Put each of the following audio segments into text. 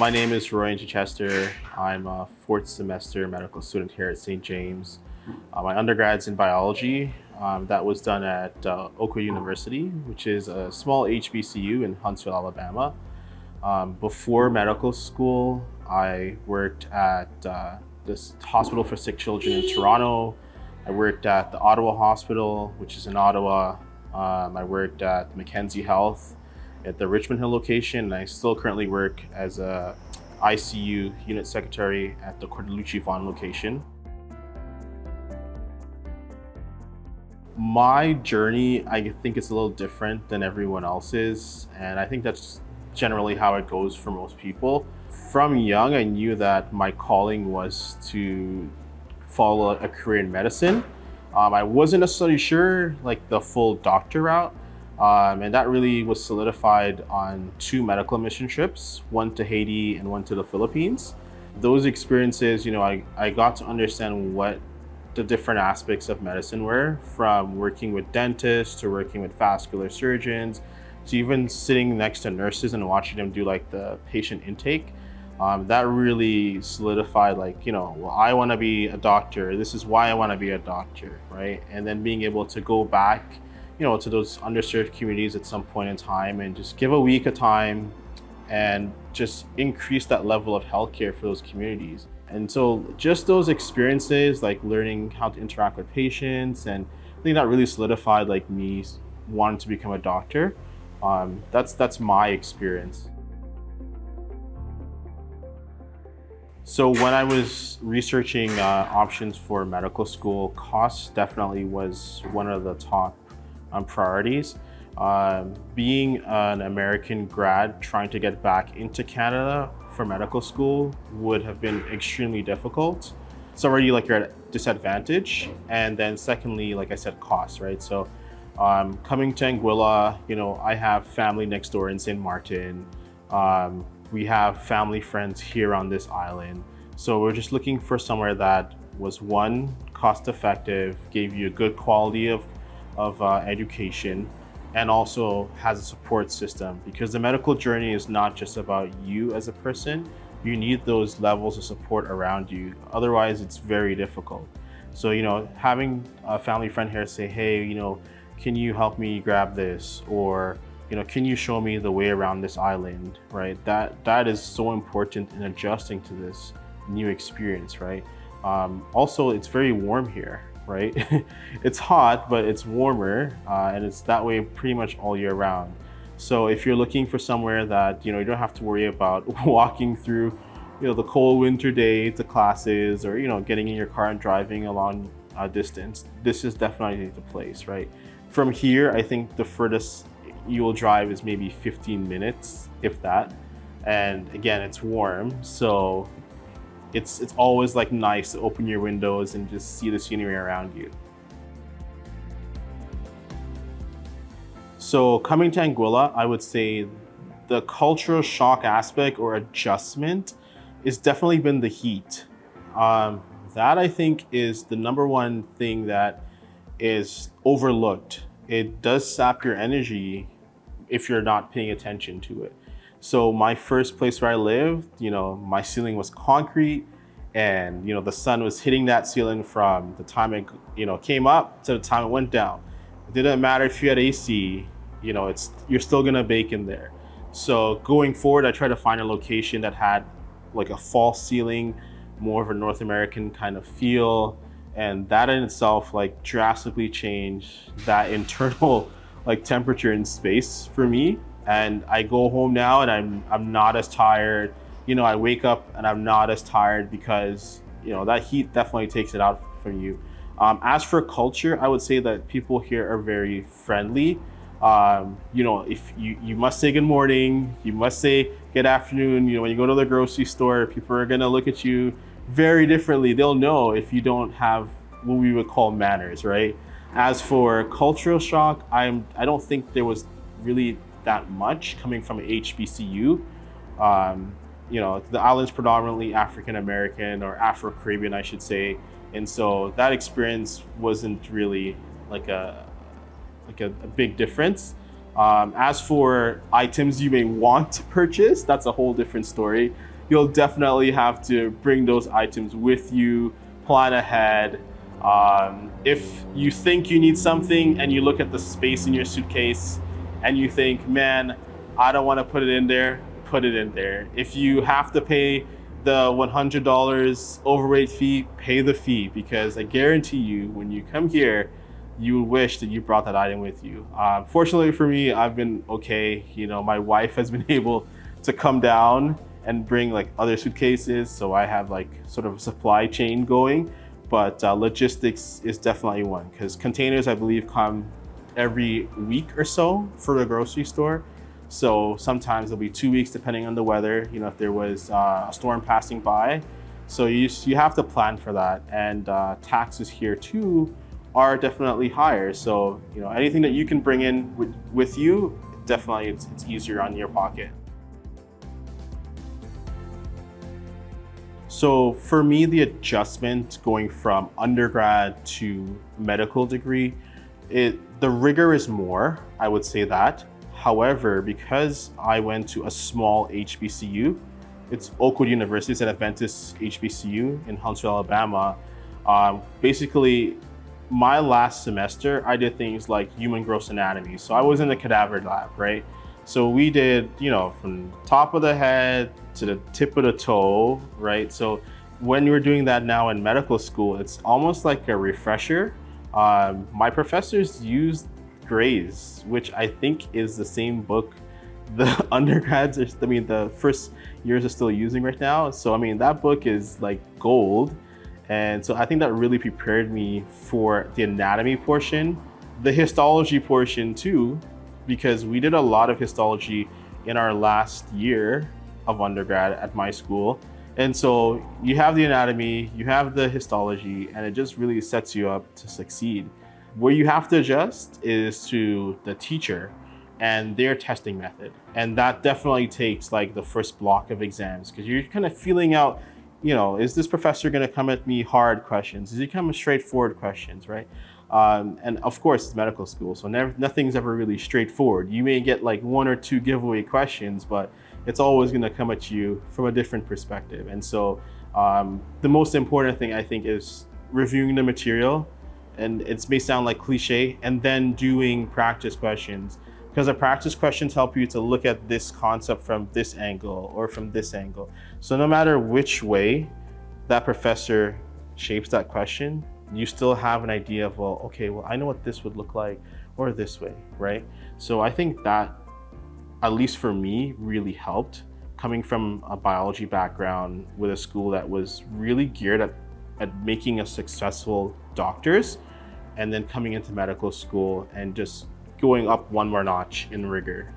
My name is Royon Chichester. I'm a fourth semester medical student here at St. James. My undergrad's in biology. That was done at Oakwood University, which is a small HBCU in Huntsville, Alabama. Before medical school, I worked at this hospital for sick children in Toronto. I worked at the Ottawa Hospital, which is in Ottawa. I worked at Mackenzie Health at the Richmond Hill location, and I still currently work as a ICU unit secretary at the Cordelucci Vaughan location. My journey, I think it's a little different than everyone else's, and I think that's generally how it goes for most people. From young, I knew that my calling was to follow a career in medicine. I wasn't necessarily sure like the full doctor route, and that really was solidified on two medical mission trips, one to Haiti and one to the Philippines. Those experiences, I got to understand what the different aspects of medicine were, from working with dentists to working with vascular surgeons to even sitting next to nurses and watching them do like the patient intake. That really solidified well, I want to be a doctor. This is why I want to be a doctor, right? And then being able to go back, to those underserved communities at some point in time and just give a week of time and just increase that level of healthcare for those communities. And so just those experiences, like learning how to interact with patients, and I think that really solidified like me wanting to become a doctor. That's my experience. So when I was researching options for medical school, cost definitely was one of the top priorities. Being an American grad trying to get back into Canada for medical school would have been extremely difficult. It's already like you're at a disadvantage. And then secondly, like I said, cost, right? So coming to Anguilla, I have family next door in St. Martin. We have family friends here on this island. So we're just looking for somewhere that was, one, cost effective, gave you a good quality of education, and also has a support system, because the medical journey is not just about you as a person. You need those levels of support around you. Otherwise, it's very difficult. So, having a family friend here say, hey, can you help me grab this? Or, can you show me the way around this island, right? That is so important in adjusting to this new experience, right? Also, it's very warm here, right? It's hot, but it's warmer, and it's that way pretty much all year round. So if you're looking for somewhere that, you don't have to worry about walking through, the cold winter day to classes, or, getting in your car and driving a long distance, this is definitely the place, right? From here, I think the furthest you will drive is maybe 15 minutes, if that. And again, it's warm, so it's always like nice to open your windows and just see the scenery around you. So coming to Anguilla, I would say the cultural shock aspect or adjustment has definitely been the heat. That I think is the number one thing that is overlooked. It does sap your energy if you're not paying attention to it. So my first place where I lived, my ceiling was concrete, and the sun was hitting that ceiling from the time it came up to the time it went down. It didn't matter if you had AC, you're still gonna bake in there. So going forward, I tried to find a location that had like a false ceiling, more of a North American kind of feel, and that in itself like drastically changed that internal like temperature in space for me. And I go home now and I'm not as tired. I wake up and I'm not as tired because that heat definitely takes it out from you. As for culture, I would say that people here are very friendly. If you must say good morning, you must say good afternoon. When you go to the grocery store, people are gonna look at you very differently. They'll know if you don't have what we would call manners, right? As for cultural shock, I don't think there was really that much coming from HBCU. The island's predominantly African American, or Afro-Caribbean, I should say, and so that experience wasn't really like a big difference. As for items you may want to purchase, that's a whole different story. you'll definitely have to bring those items with you, plan ahead. If you think you need something and you look at the space in your suitcase and you think, man, I don't want to put it in there, put it in there. If you have to pay the $100 overweight fee, pay the fee, because I guarantee you when you come here, you wish that you brought that item with you. Fortunately for me, I've been okay. You know, my wife has been able to come down and bring like other suitcases, so I have like sort of a supply chain going. But logistics is definitely one, because containers, I believe, come every week or so for the grocery store. So sometimes it'll be 2 weeks depending on the weather, you know, if there was a storm passing by. So you have to plan for that. And taxes here too are definitely higher. So, you know, anything that you can bring in with you, definitely it's easier on your pocket. So for me, the adjustment going from undergrad to medical degree, the rigor is more, I would say that. However, because I went to a small HBCU, it's Oakwood University, it's an Adventist HBCU in Huntsville, Alabama. Basically, my last semester, I did things like human gross anatomy. So I was in the cadaver lab, right? So we did, you know, from top of the head to the tip of the toe, right? So when you're doing that now in medical school, it's almost like a refresher. My professors used Gray's, which I think is the same book the undergrads, the first years are still using right now. So, I mean, that book is like gold. And so I think that really prepared me for the anatomy portion, the histology portion too, because we did a lot of histology in our last year of undergrad at my school. And so you have the anatomy, you have the histology, and it just really sets you up to succeed. Where you have to adjust is to the teacher and their testing method. And that definitely takes like the first block of exams, because you're kind of feeling out, you know, is this professor going to come at me hard questions? Is he coming straightforward questions, right? And of course, it's medical school, so nothing's ever really straightforward. You may get like 1 or 2 giveaway questions, but it's always going to come at you from a different perspective. And so the most important thing, I think, is reviewing the material. And it may sound like cliche, and then doing practice questions, because the practice questions help you to look at this concept from this angle or from this angle. So no matter which way that professor shapes that question, you still have an idea of, well, okay, well, I know what this would look like, or this way, right? So I think that, at least for me, really helped, coming from a biology background with a school that was really geared at making us successful doctors, and then coming into medical school and just going up one more notch in rigor.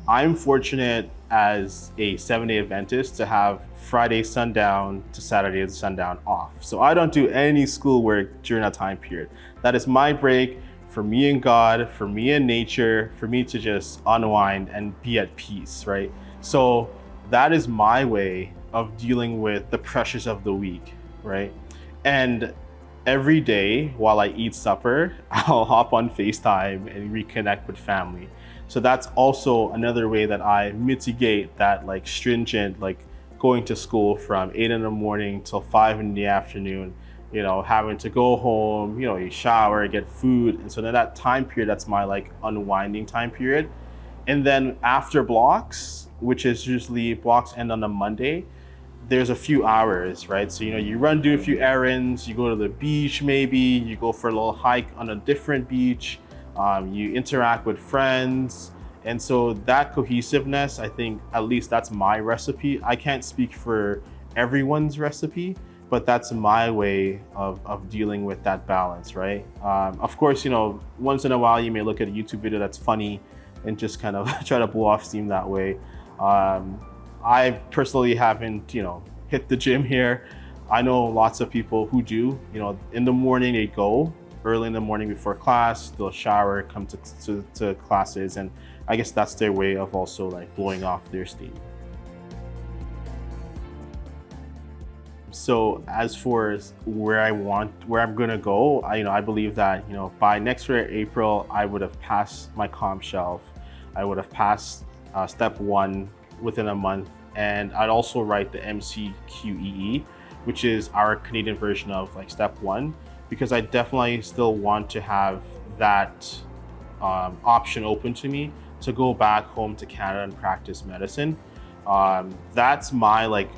I'm fortunate as a 7-day Adventist to have Friday sundown to Saturday sundown off. So I don't do any schoolwork during that time period. That is my break for me and God, for me and nature, for me to just unwind and be at peace, right? So that is my way of dealing with the pressures of the week, right? And every day while I eat supper, I'll hop on FaceTime and reconnect with family. So that's also another way that I mitigate that like stringent, like going to school from 8 in the morning till 5 in the afternoon, you know, having to go home, you know, you shower, get food. And so then that time period, that's my like unwinding time period. And then after blocks, which is usually blocks end on a Monday, there's a few hours, right? So, you know, you do a few errands, you go to the beach maybe, you go for a little hike on a different beach, you interact with friends. And so that cohesiveness, I think, at least that's my recipe. I can't speak for everyone's recipe, but that's my way of dealing with that balance, right? Of course, you know, once in a while you may look at a YouTube video that's funny and just kind of try to blow off steam that way. I personally haven't, you know, hit the gym here. I know lots of people who do, you know, in the morning they go early in the morning before class, they'll shower, come to classes, and I guess that's their way of also like blowing off their steam. So as for where I'm gonna go, I believe that, you know, by next year, April, I would have passed my comp shelf. I would have passed step 1 within a month. And I'd also write the MCQEE, which is our Canadian version of like step 1, because I definitely still want to have that option open to me to go back home to Canada and practice medicine. That's my like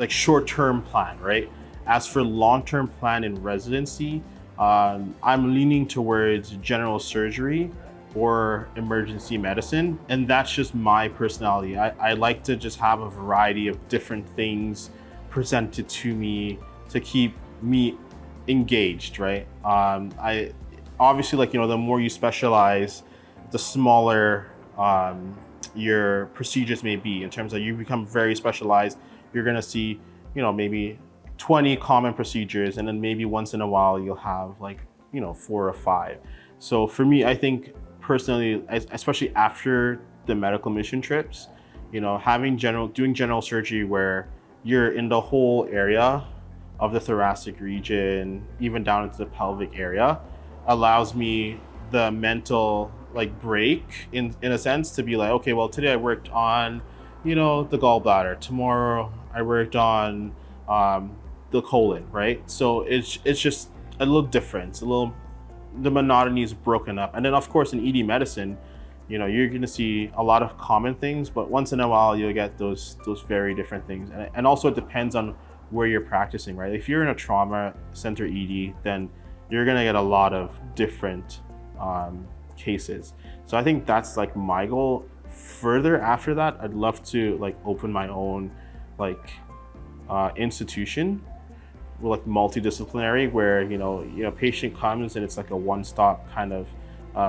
short-term plan, right? As for long-term plan in residency, I'm leaning towards general surgery or emergency medicine, and that's just my personality. I like to just have a variety of different things presented to me to keep me engaged, right? I obviously, like, the more you specialize, the smaller your procedures may be. In terms of, you become very specialized, you're gonna see, maybe 20 common procedures, and then maybe once in a while you'll have like, 4 or 5. So for me, I think personally, especially after the medical mission trips, doing general surgery where you're in the whole area of the thoracic region, even down into the pelvic area, allows me the mental like break in a sense to be like, okay, well, today I worked on, the gallbladder. Tomorrow I worked on the colon, right? So it's just a little different, the monotony is broken up. And then of course in ED medicine, you're gonna see a lot of common things, but once in a while you'll get those very different things. And also it depends on where you're practicing, right? If you're in a trauma center ED, then you're gonna get a lot of different cases. So I think that's like my goal. Further after that, I'd love to like open my own like institution, like multidisciplinary, where patient comes and it's like a one-stop kind of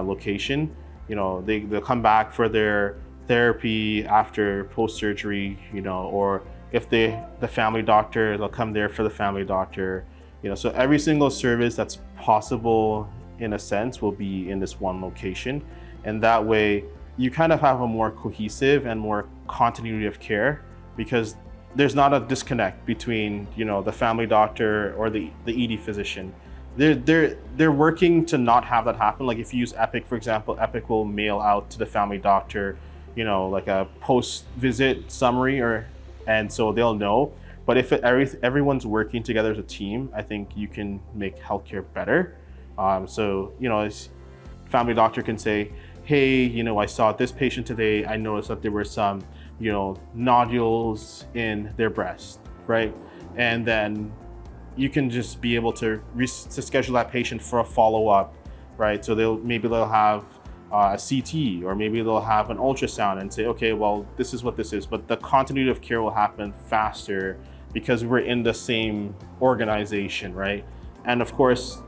location. They'll come back for their therapy after post-surgery, or if the family doctor, they'll come there for the family doctor. So every single service that's possible in a sense will be in this one location, and that way you kind of have a more cohesive and more continuity of care, because there's not a disconnect between the family doctor or the ED physician. They're working to not have that happen. Like if you use Epic, for example, Epic will mail out to the family doctor like a post-visit summary, and so they'll know. But if everyone's working together as a team, I think you can make healthcare better. So family doctor can say, hey, I saw this patient today. I noticed that there were some, nodules in their breast, right? And then you can just be able to schedule that patient for a follow-up, right? So they'll have a CT, or maybe they'll have an ultrasound and say, okay, well, this is what this is. But the continuity of care will happen faster because we're in the same organization, right? And of course,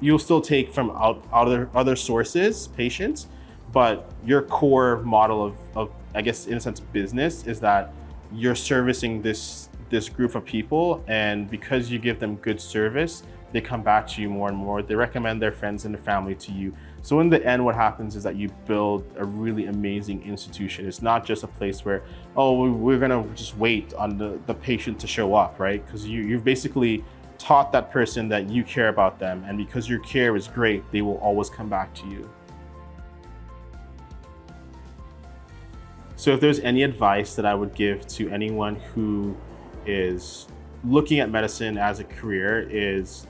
you'll still take from other sources, patients, but your core model of I guess in a sense business is that you're servicing this group of people, and because you give them good service, they come back to you more and more. They recommend their friends and their family to you. So in the end, what happens is that you build a really amazing institution. It's not just a place where, oh, we're gonna just wait on the patient to show up, right? Because you've basically taught that person that you care about them, and because your care is great, they will always come back to you. So if there's any advice that I would give to anyone who is looking at medicine as a career, is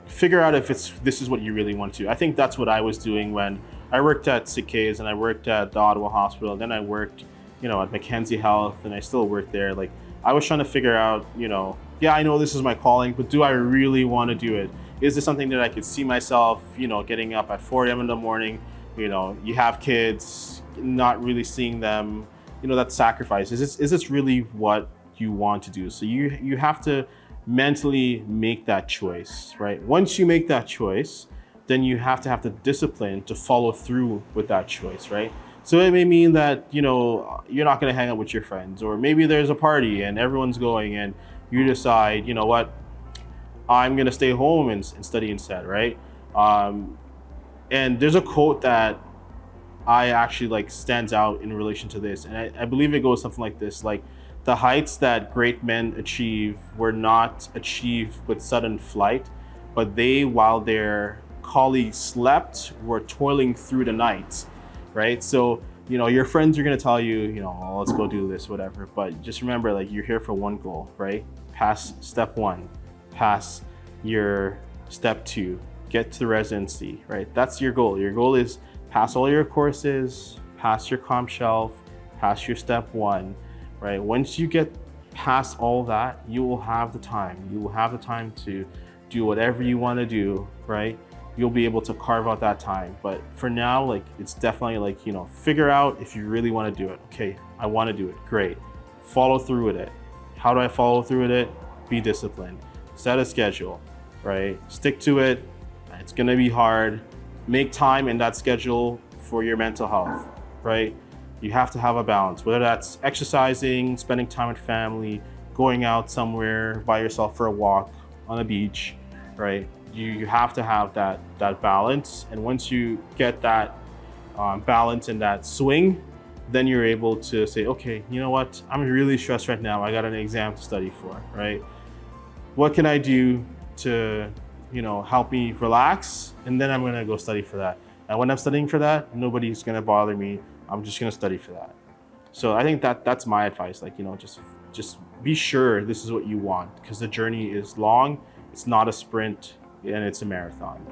figure out if this is what you really want to. I think that's what I was doing when I worked at CK's and I worked at the Ottawa Hospital. Then I worked, at Mackenzie Health, and I still work there. Like, I was trying to figure out, yeah, I know this is my calling, but do I really want to do it? Is this something that I could see myself, getting up at 4 a.m. in the morning? You have kids, not really seeing them, that sacrifice. Is this really what you want to do? So you have to mentally make that choice, right? Once you make that choice, then you have to have the discipline to follow through with that choice, right? So it may mean that, you're not going to hang out with your friends, or maybe there's a party and everyone's going and you decide, what, I'm going to stay home and study instead, right? And there's a quote that I actually stands out in relation to this. And I believe it goes something like this, like, the heights that great men achieve were not achieved with sudden flight, but they, while their colleagues slept, were toiling through the night, right? So your friends are gonna tell you, oh, let's go do this, whatever. But just remember, like, you're here for one goal, right? Pass step one, pass your step two, get to the residency, right? That's your goal. Your goal is pass all your courses, pass your comp shelf, pass your step one, right? Once you get past all that, you will have the time. You will have the time to do whatever you want to do, right? You'll be able to carve out that time. But for now, like, it's definitely like, figure out if you really want to do it. Okay, I want to do it. Great. Follow through with it. How do I follow through with it? Be disciplined. Set a schedule, right? Stick to it. It's going to be hard. Make time in that schedule for your mental health, right? You have to have a balance, whether that's exercising, spending time with family, going out somewhere by yourself for a walk on a beach, right? You have to have that balance. And once you get that balance and that swing, then you're able to say, okay, you know what? I'm really stressed right now. I got an exam to study for, right? What can I do to, help me relax? And then I'm gonna go study for that. And when I'm studying for that, nobody's gonna bother me. I'm just gonna study for that. So I think that's my advice. Like, just be sure this is what you want, because the journey is long. It's not a sprint, and it's a marathon.